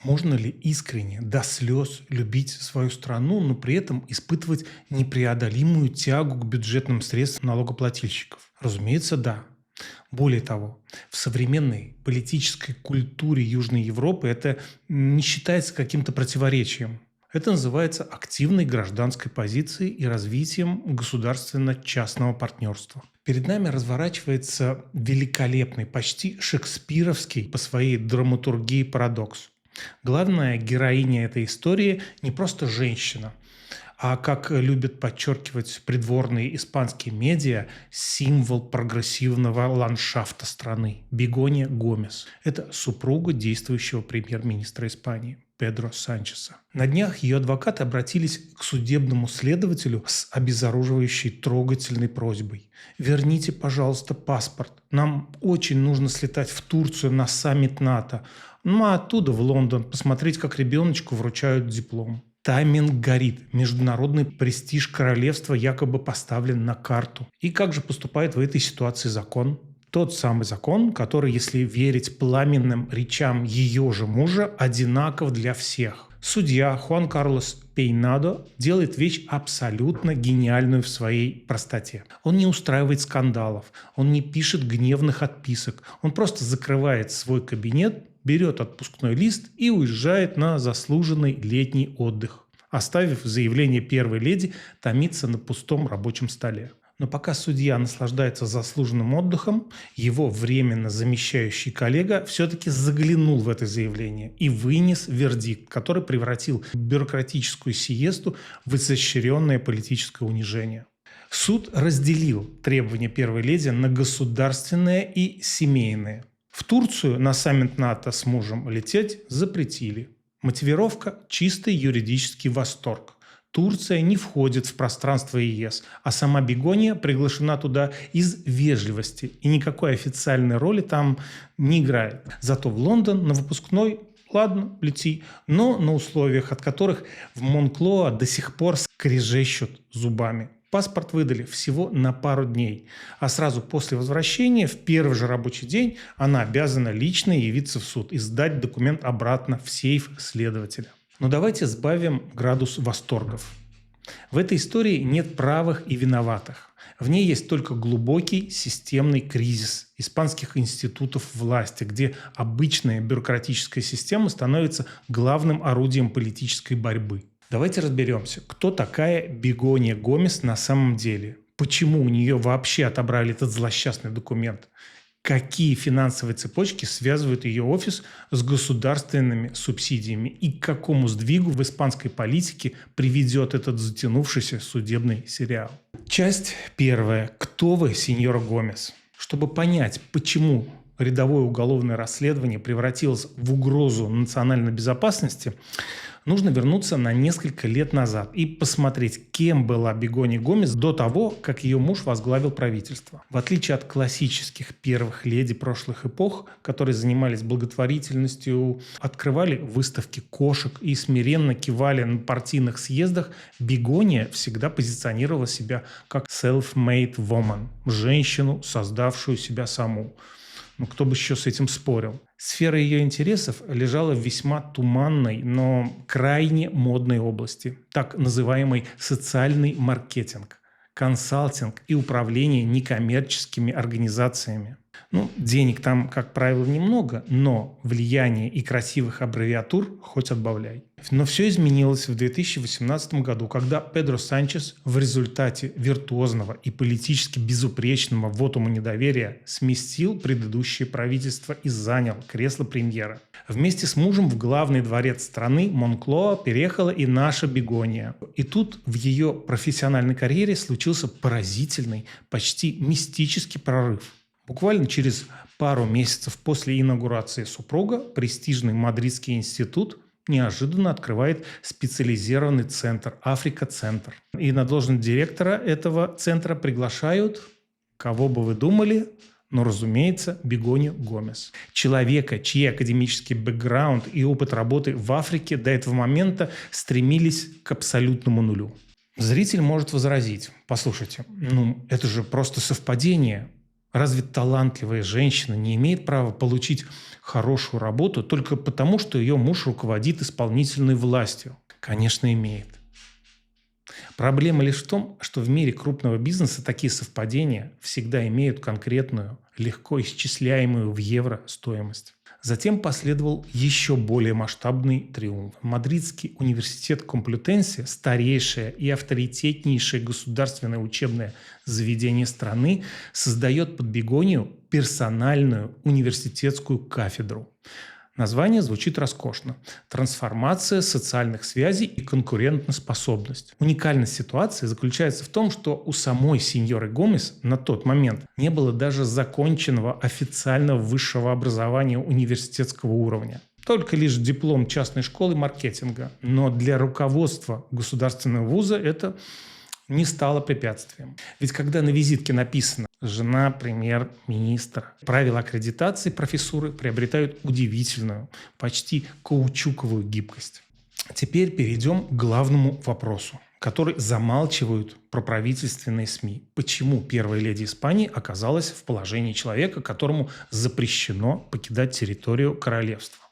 Можно ли искренне, до слез любить свою страну, но при этом испытывать непреодолимую тягу к бюджетным средствам налогоплательщиков? Разумеется, да. Более того, в современной политической культуре Южной Европы это не считается каким-то противоречием. Это называется активной гражданской позицией и развитием государственно-частного партнерства. Перед нами разворачивается великолепный, почти шекспировский по своей драматургии парадокс. Главная героиня этой истории не просто женщина, а, как любят подчеркивать придворные испанские медиа, символ прогрессивного ландшафта страны – Бегонья Гомес. Это супруга действующего премьер-министра Испании Педро Санчеса. На днях ее адвокаты обратились к судебному следователю с обезоруживающей трогательной просьбой. «Верните, пожалуйста, паспорт. Нам очень нужно слетать в Турцию на саммит НАТО. Ну а оттуда в Лондон посмотреть, как ребеночку вручают диплом». Тайминг горит. Международный престиж королевства якобы поставлен на карту. И как же поступает в этой ситуации закон? Тот самый закон, который, если верить пламенным речам ее же мужа, одинаков для всех. Судья Хуан Карлос Пейнадо делает вещь абсолютно гениальную в своей простоте. Он не устраивает скандалов, он не пишет гневных отписок, он просто закрывает свой кабинет, берет отпускной лист и уезжает на заслуженный летний отдых, оставив заявление первой леди томиться на пустом рабочем столе. Но пока судья наслаждается заслуженным отдыхом, его временно замещающий коллега все-таки заглянул в это заявление и вынес вердикт, который превратил бюрократическую сиесту в изощренное политическое унижение. Суд разделил требования первой леди на государственные и семейные. В Турцию на саммит НАТО с мужем лететь запретили. Мотивировка – чистый юридический восторг. Турция не входит в пространство ЕС, а сама Бегонья приглашена туда из вежливости и никакой официальной роли там не играет. Зато в Лондон на выпускной ладно, лети, но на условиях, от которых в Монклоа до сих пор скрежещут зубами. Паспорт выдали всего на пару дней, а сразу после возвращения в первый же рабочий день она обязана лично явиться в суд и сдать документ обратно в сейф следователя. Но давайте сбавим градус восторгов. В этой истории нет правых и виноватых. В ней есть только глубокий системный кризис испанских институтов власти, где обычная бюрократическая система становится главным орудием политической борьбы. Давайте разберемся, кто такая Бегонья Гомес на самом деле, почему у нее вообще отобрали этот злосчастный документ, какие финансовые цепочки связывают ее офис с государственными субсидиями и к какому сдвигу в испанской политике приведет этот затянувшийся судебный сериал. Часть первая. Кто вы, сеньора Гомес? Чтобы понять, почему рядовое уголовное расследование превратилось в угрозу национальной безопасности, нужно вернуться на несколько лет назад и посмотреть, кем была Бегонья Гомес до того, как ее муж возглавил правительство. В отличие от классических первых леди прошлых эпох, которые занимались благотворительностью, открывали выставки кошек и смиренно кивали на партийных съездах, Бегонья всегда позиционировала себя как self-made woman – женщину, создавшую себя саму. Ну, кто бы еще с этим спорил? Сфера ее интересов лежала в весьма туманной, но крайне модной области, так называемый социальный маркетинг, консалтинг и управление некоммерческими организациями. Ну, денег там, как правило, немного, но влияние и красивых аббревиатур хоть отбавляй. Но все изменилось в 2018 году, когда Педро Санчес в результате виртуозного и политически безупречного вотума недоверия сместил предыдущее правительство и занял кресло премьера. Вместе с мужем в главный дворец страны Монклоа переехала и наша Бегонья. И тут в ее профессиональной карьере случился поразительный, почти мистический прорыв. Буквально через пару месяцев после инаугурации супруга престижный Мадридский институт неожиданно открывает специализированный центр «Африка-центр». И на должность директора этого центра приглашают, кого бы вы думали, но, разумеется, Бегонью Гомес. Человека, чьи академический бэкграунд и опыт работы в Африке до этого момента стремились к абсолютному нулю. Зритель может возразить: послушайте, это же просто совпадение. Разве талантливая женщина не имеет права получить хорошую работу только потому, что ее муж руководит исполнительной властью? Конечно, имеет. Проблема лишь в том, что в мире крупного бизнеса такие совпадения всегда имеют конкретную, легко исчисляемую в евро стоимость. Затем последовал еще более масштабный триумф. Мадридский университет Комплютенси, старейшее и авторитетнейшее государственное учебное заведение страны, создает под бегонию персональную университетскую кафедру. Название звучит роскошно. Трансформация социальных связей и конкурентоспособность. Уникальность ситуации заключается в том, что у самой сеньоры Гомес на тот момент не было даже законченного официального высшего образования университетского уровня. Только лишь диплом частной школы маркетинга. Но для руководства государственного вуза это не стало препятствием. Ведь когда на визитке написано «Жена премьер-министра», правила аккредитации профессуры приобретают удивительную, почти каучуковую гибкость. Теперь перейдем к главному вопросу, который замалчивают проправительственные СМИ. Почему первая леди Испании оказалась в положении человека, которому запрещено покидать территорию королевства?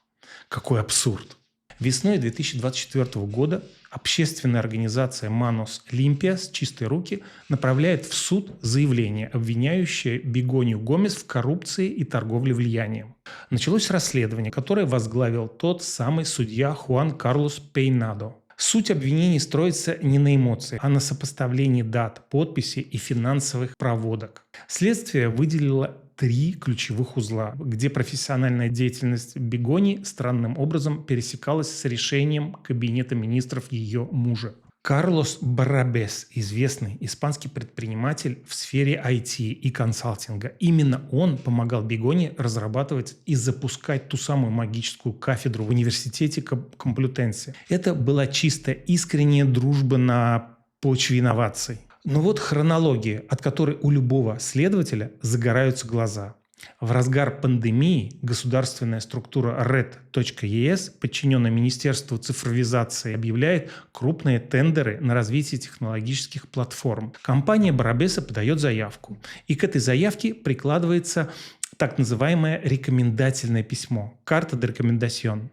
Какой абсурд! Весной 2024 года общественная организация «Манус Лимпиас» «Чистые руки» направляет в суд заявление, обвиняющее Бегонию Гомес в коррупции и торговле влиянием. Началось расследование, которое возглавил тот самый судья Хуан Карлос Пейнадо. Суть обвинений строится не на эмоциях, а на сопоставлении дат, подписей и финансовых проводок. Следствие выделило 3 ключевых узла, где профессиональная деятельность Бегони странным образом пересекалась с решением Кабинета министров ее мужа. Карлос Баррабес – известный испанский предприниматель в сфере IT и консалтинга. Именно он помогал Бегони разрабатывать и запускать ту самую магическую кафедру в университете Комплютенси. Это была чисто искренняя дружба на почве инноваций. Но вот хронология, от которой у любого следователя загораются глаза. В разгар пандемии государственная структура Red.ES, подчиненная Министерству цифровизации, объявляет крупные тендеры на развитие технологических платформ. Компания Баррабеса подает заявку, и к этой заявке прикладывается так называемое рекомендательное письмо «Карта де рекомендасьон»,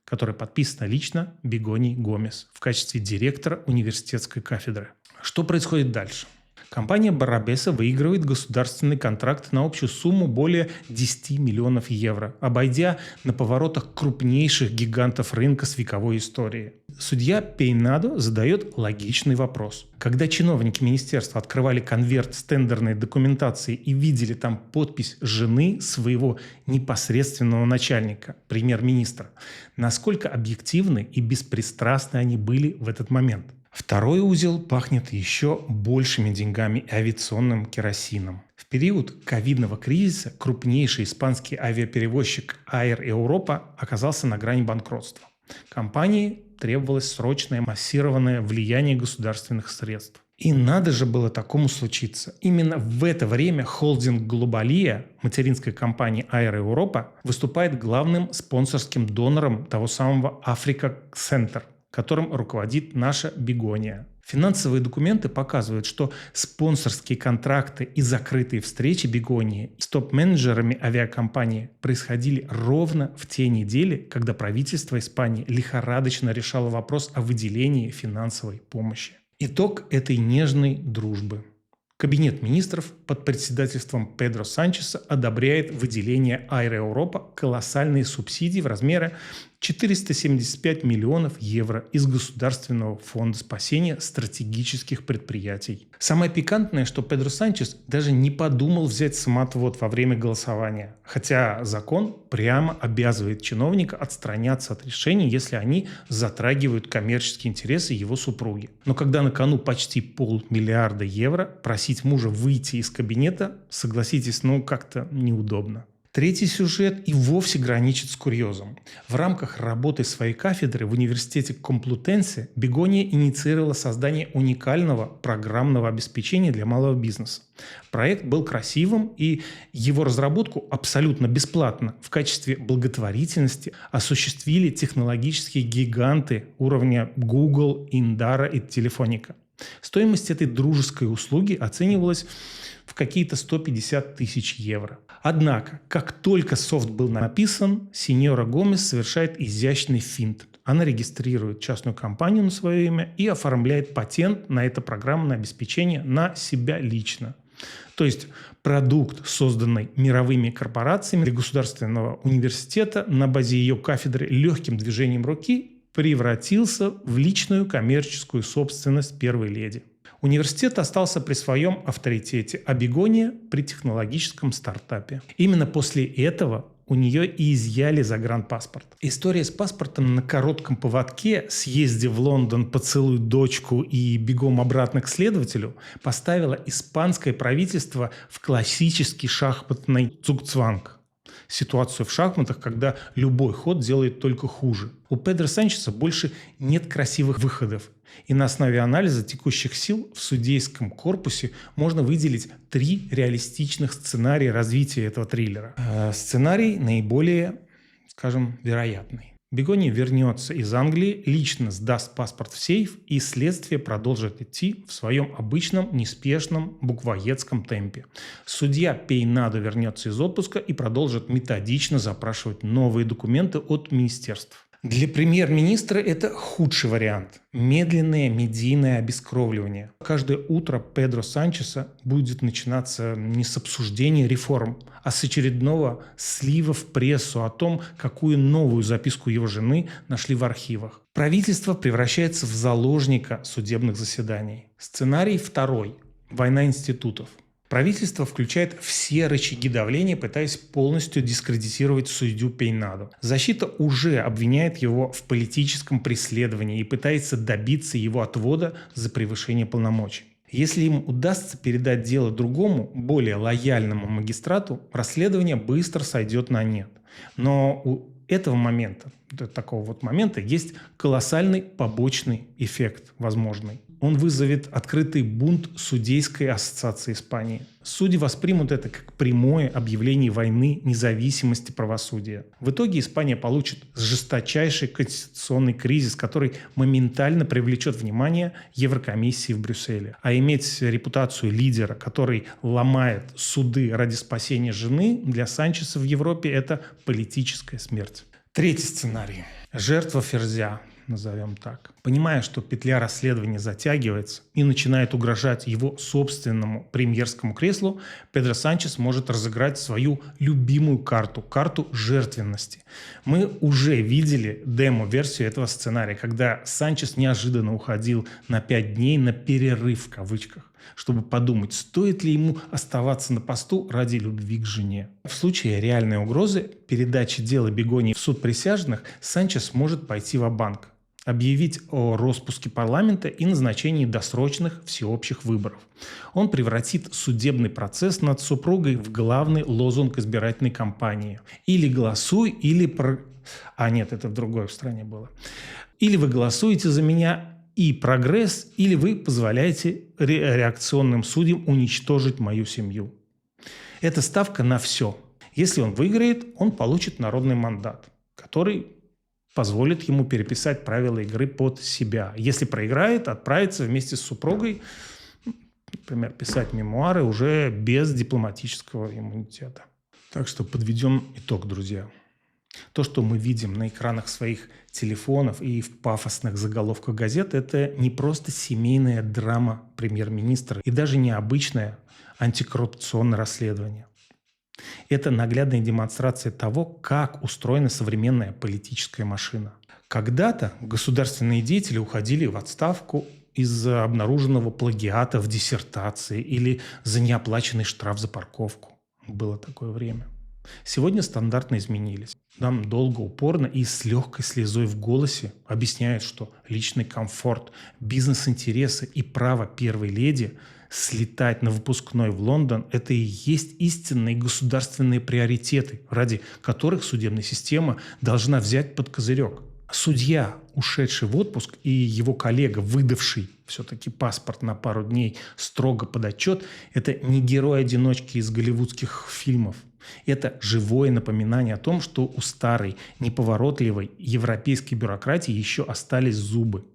которое подписано лично Бегонией Гомес в качестве директора университетской кафедры. Что происходит дальше? Компания Баррабеса выигрывает государственный контракт на общую сумму более 10 миллионов евро, обойдя на поворотах крупнейших гигантов рынка с вековой историей. Судья Пейнадо задает логичный вопрос. Когда чиновники министерства открывали конверт с тендерной документацией и видели там подпись жены своего непосредственного начальника, премьер-министра, насколько объективны и беспристрастны они были в этот момент? Второй узел пахнет еще большими деньгами и авиационным керосином. В период ковидного кризиса крупнейший испанский авиаперевозчик Air Europa оказался на грани банкротства. Компании требовалось срочное массированное влияние государственных средств. И надо же было такому случиться. Именно в это время холдинг Глобалия, материнской компании Air Europa, выступает главным спонсорским донором того самого Africa Center, которым руководит наша Бегония. Финансовые документы показывают, что спонсорские контракты и закрытые встречи Бегонии с топ-менеджерами авиакомпании происходили ровно в те недели, когда правительство Испании лихорадочно решало вопрос о выделении финансовой помощи. Итог этой нежной дружбы. Кабинет министров под председательством Педро Санчеса одобряет выделение Air Europa колоссальные субсидии в размере 475 миллионов евро из Государственного фонда спасения стратегических предприятий. Самое пикантное, что Педро Санчес даже не подумал взять самоотвод во время голосования, хотя закон прямо обязывает чиновника отстраняться от решений, если они затрагивают коммерческие интересы его супруги. Но когда на кону почти 500 миллиарда евро, просить мужа выйти из кабинета, согласитесь, как-то неудобно. Третий сюжет и вовсе граничит с курьезом. В рамках работы своей кафедры в университете Комплютенси Бегония инициировала создание уникального программного обеспечения для малого бизнеса. Проект был красивым, и его разработку абсолютно бесплатно в качестве благотворительности осуществили технологические гиганты уровня Google, Индара и Телефоника. Стоимость этой дружеской услуги оценивалась в какие-то 150 тысяч евро. Однако, как только софт был написан, сеньора Гомес совершает изящный финт. Она регистрирует частную компанию на свое имя и оформляет патент на это программное обеспечение на себя лично. То есть продукт, созданный мировыми корпорациями для государственного университета на базе ее кафедры легким движением руки превратился в личную коммерческую собственность первой леди. Университет остался при своем авторитете, а Бегония – при технологическом стартапе. Именно после этого у нее и изъяли загранпаспорт. История с паспортом на коротком поводке, съезде в Лондон, поцелуй дочку и бегом обратно к следователю, поставила испанское правительство в классический шахматный цугцванг. Ситуацию в шахматах, когда любой ход делает только хуже. У Педро Санчеса больше нет красивых выходов. И на основе анализа текущих сил в судейском корпусе можно выделить 3 реалистичных сценария развития этого триллера. Сценарий наиболее, скажем, вероятный. Бегония вернется из Англии, лично сдаст паспорт в сейф, и следствие продолжит идти в своем обычном, неспешном, буквоедском темпе. Судья Пейнадо вернется из отпуска и продолжит методично запрашивать новые документы от министерств. Для премьер-министра это худший вариант. Медленное медийное обескровливание. Каждое утро Педро Санчеса будет начинаться не с обсуждения реформ, а с очередного слива в прессу о том, какую новую записку его жены нашли в архивах. Правительство превращается в заложника судебных заседаний. Сценарий 2. Война институтов. Правительство включает все рычаги давления, пытаясь полностью дискредитировать судью Пейнадо. Защита уже обвиняет его в политическом преследовании и пытается добиться его отвода за превышение полномочий. Если им удастся передать дело другому, более лояльному магистрату, расследование быстро сойдет на нет. Но у этого момента, такого вот момента, есть колоссальный побочный эффект возможный. Он вызовет открытый бунт судейской ассоциации Испании. Судьи воспримут это как прямое объявление войны независимости правосудия. В итоге Испания получит жесточайший конституционный кризис, который моментально привлечет внимание Еврокомиссии в Брюсселе. А иметь репутацию лидера, который ломает суды ради спасения жены, для Санчеса в Европе – это политическая смерть. 3 сценарий. Жертва Ферзя. Назовем так. Понимая, что петля расследования затягивается и начинает угрожать его собственному премьерскому креслу, Педро Санчес может разыграть свою любимую карту – карту жертвенности. Мы уже видели демо-версию этого сценария, когда Санчес неожиданно уходил на 5 дней на «перерыв» в кавычках, чтобы подумать, стоит ли ему оставаться на посту ради любви к жене. В случае реальной угрозы передачи дела Бегонии в суд присяжных Санчес может пойти ва-банк, объявить о распуске парламента и назначении досрочных всеобщих выборов. Он превратит судебный процесс над супругой в главный лозунг избирательной кампании. Или голосуй, или... А нет, это в другой стране было. Или вы голосуете за меня и прогресс, или вы позволяете реакционным судьям уничтожить мою семью. Это ставка на все. Если он выиграет, он получит народный мандат, который позволит ему переписать правила игры под себя. Если проиграет, отправится вместе с супругой, например, писать мемуары уже без дипломатического иммунитета. Так что подведем итог, друзья. То, что мы видим на экранах своих телефонов и в пафосных заголовках газет, это не просто семейная драма премьер-министра и даже не обычное антикоррупционное расследование. Это наглядная демонстрация того, как устроена современная политическая машина. Когда-то государственные деятели уходили в отставку из-за обнаруженного плагиата в диссертации или за неоплаченный штраф за парковку. Было такое время. Сегодня стандарты изменились. Нам долго, упорно и с легкой слезой в голосе объясняют, что личный комфорт, бизнес-интересы и право первой леди слетать на выпускной в Лондон – это и есть истинные государственные приоритеты, ради которых судебная система должна взять под козырек. Судья, ушедший в отпуск, и его коллега, выдавший все-таки паспорт на пару дней строго под отчет – это не герой-одиночки из голливудских фильмов. Это живое напоминание о том, что у старой, неповоротливой европейской бюрократии еще остались зубы.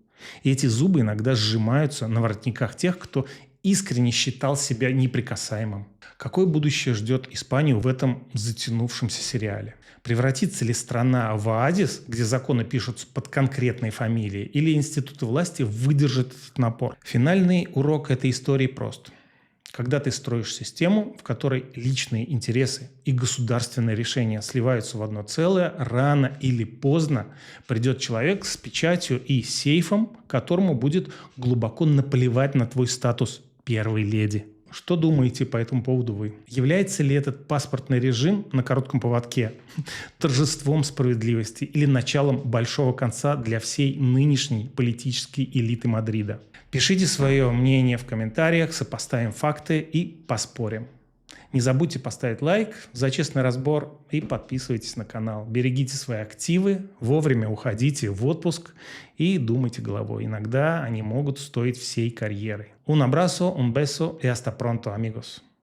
И эти зубы иногда сжимаются на воротниках тех, кто искренне считал себя неприкасаемым. Какое будущее ждет Испанию в этом затянувшемся сериале? Превратится ли страна в оазис, где законы пишутся под конкретной фамилией, или институты власти выдержат этот напор? Финальный урок этой истории прост. Когда ты строишь систему, в которой личные интересы и государственные решения сливаются в одно целое, рано или поздно придет человек с печатью и сейфом, которому будет глубоко наплевать на твой статус первой леди. Что думаете по этому поводу вы? Является ли этот паспортный режим на коротком поводке торжеством справедливости или началом большого конца для всей нынешней политической элиты Мадрида? Пишите свое мнение в комментариях, сопоставим факты и поспорим. Не забудьте поставить лайк за честный разбор и подписывайтесь на канал. Берегите свои активы, вовремя уходите в отпуск и думайте головой. Иногда они могут стоить всей карьеры. Un abrazo, un beso y hasta pronto, amigos.